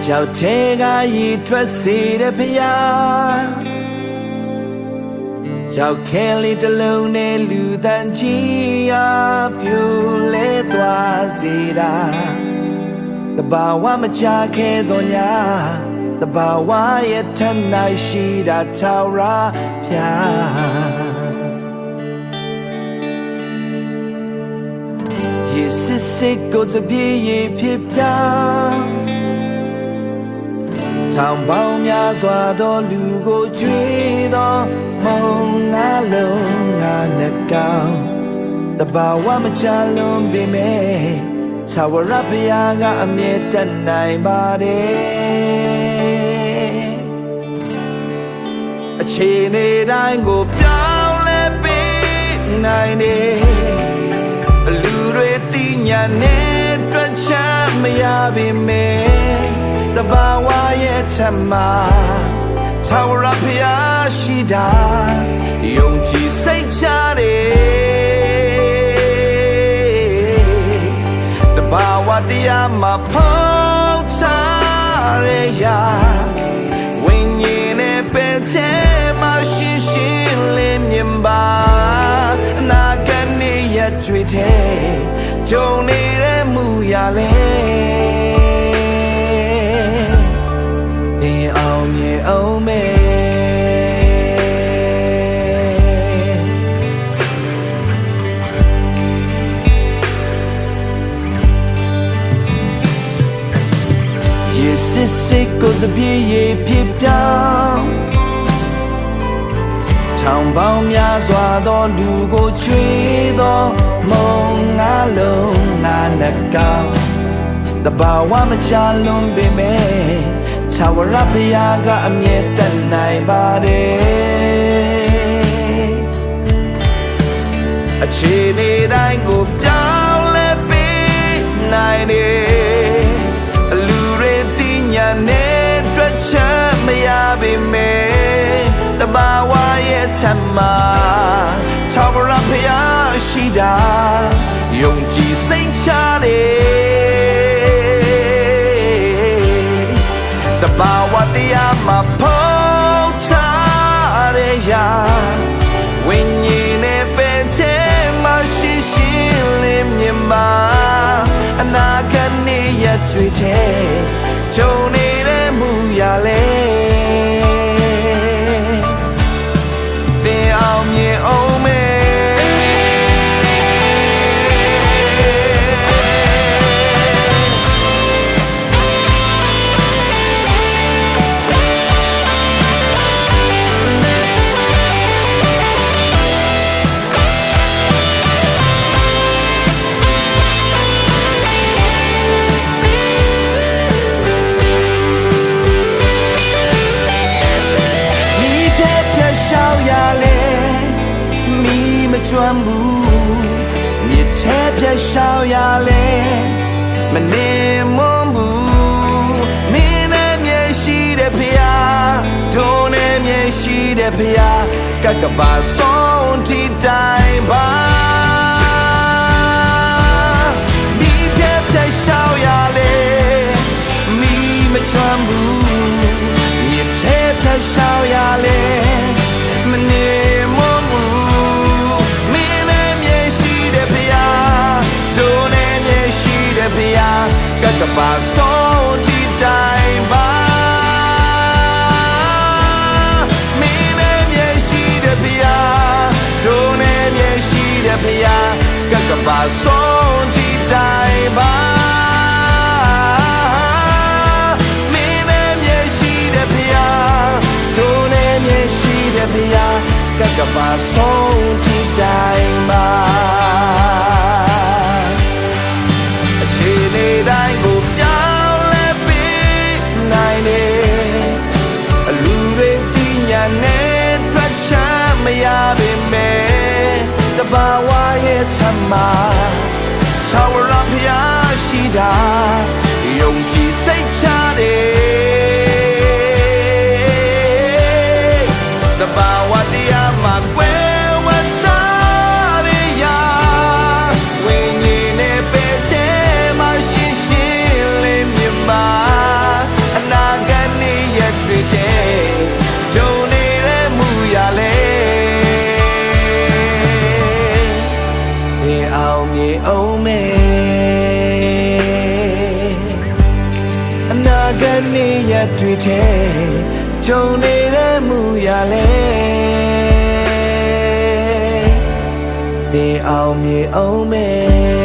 ကြောက်တဲ့ကရေထွက်စေတဲ့ဖျားကြောက်ခဲလေးတစ်လုံးနဲ့လူတန်ကြီးအားပြိုလဲသွားစေတာတဘာဝမချခဲ့တော့ညာတဘာဝရဲ့ထမ်းနိုင်ရှိတာထာဝရဖျားရေစစ်စစ်ကိုစပြေးရေဖြစ်ပြထောင်ပေါင်းများစွာသောလူကိုကြွေးသောမုံငါလုံးငါနှကောင်တဘာဝမချလွန်ပေမဲ့ထာဝရဘုရားကအမြဲတတ်နိုင်ပါတယ်အခြေအနေတိုင်းကိုပြောင်းလဲပေးနိုင်တယ်လူတွေသိညာနဲ့တွက်ချက်မရပေမဲ့တဘာဝရဲ့ချက်မှာထာဝရဘုရားရှိတာယုံကြည်စိတ်ချတယ်တဘာဝတရားမှာဖောက်ချရရာဝိညာဉ်နဲ့ပဲတဲ့မှာရှင်းရှင်းလင်းမြင်ပါအနာဂတ်နေ့ရက်တွေတဲ့ကြုံနေတဲ့မူရလဲအောင်မြေအောင်မဲရေစစ်စစ်ကိုစပြေးရေဖြစ်ပြောင်းထောင်ပေါင်းများစွာသောလူကိုချွေးသောမုံငါလုံးငါနှကောင်တဘာဝမချလွန်ပေမဲ့ထာဝရဘုရားကအမြဲတတ်နိုင်ပါတယ်အခြေအနေတိုင်းကိုပြောင်းလဲပေးနိုင်တယ်လူတွေသိညာနဲ့တွက်ချက်မရပေမဲ့တဘာဝရဲ့ချက်မှာထာဝရဘုရားရှိတာယုံကြည်စိတ်ချတယ်တဘာဝတရားမှာဖောက်ချရရာဝိညာဉ်နဲ့ပဲတဲ့မှာရှိရှိလင်းမြင်ပါအနာဂတ်နေ့ရက်တွေတဲ့ကြုံနေတဲ့မူရလဲသင်အောင်မြင်အောင်မဲကျွမ်းဘူးမြစ်ထဲပြတ်ရှောင်ရလဲမနေမွန်းဘူးမင်းနဲ့မြေရှိတဲ့ဖျားဒုံနဲ့မြေရှိတဲ့ဖျားကကပါဆုံးတီတိုင်းပါမြစ်ထဲပြတ်ရှောင်ရလဲမီမကျွမ်းဘူးမြစ်ထဲပြတ်ရှောင်ရလဲမနေမွန်းဘူးဘုရားကကပါဆုံးတီတိုင်းပါမင်းနဲ့မြေရှိတဲ့ဘုရားဒုံနဲ့မြေရှိတဲ့ဘုရားကကပါဆုံးတီတိုင်းပါမင်းနဲ့မြေရှိတဲ့ဘုရားဒုံနဲ့မြေရှိတဲ့ဘုရားကကပါဆုံးတီတိုင်းပါအခြေအနေတိုင်းကိုပြောင်းလဲပေးနိုင်တယ်လူတွေသိညာနဲ့တွက်ချက်မရပေမဲ့တဘာဝရဲ့ချက်မှာထာဝရဘုရားရှိတာယုံကြည်စိတ်ချတယ်တဘာဝတရားမှာကွယ်ဝစားရရာဝိညာဉ်နဲ့ပဲတဲ့မှာရှင်းရှင်းလင်းမြင်ပါအ ကနေရတွေ့တဲ့ကြုံနေတဲ့မှုရလဲသင်အောင်မြေအောင်မယ်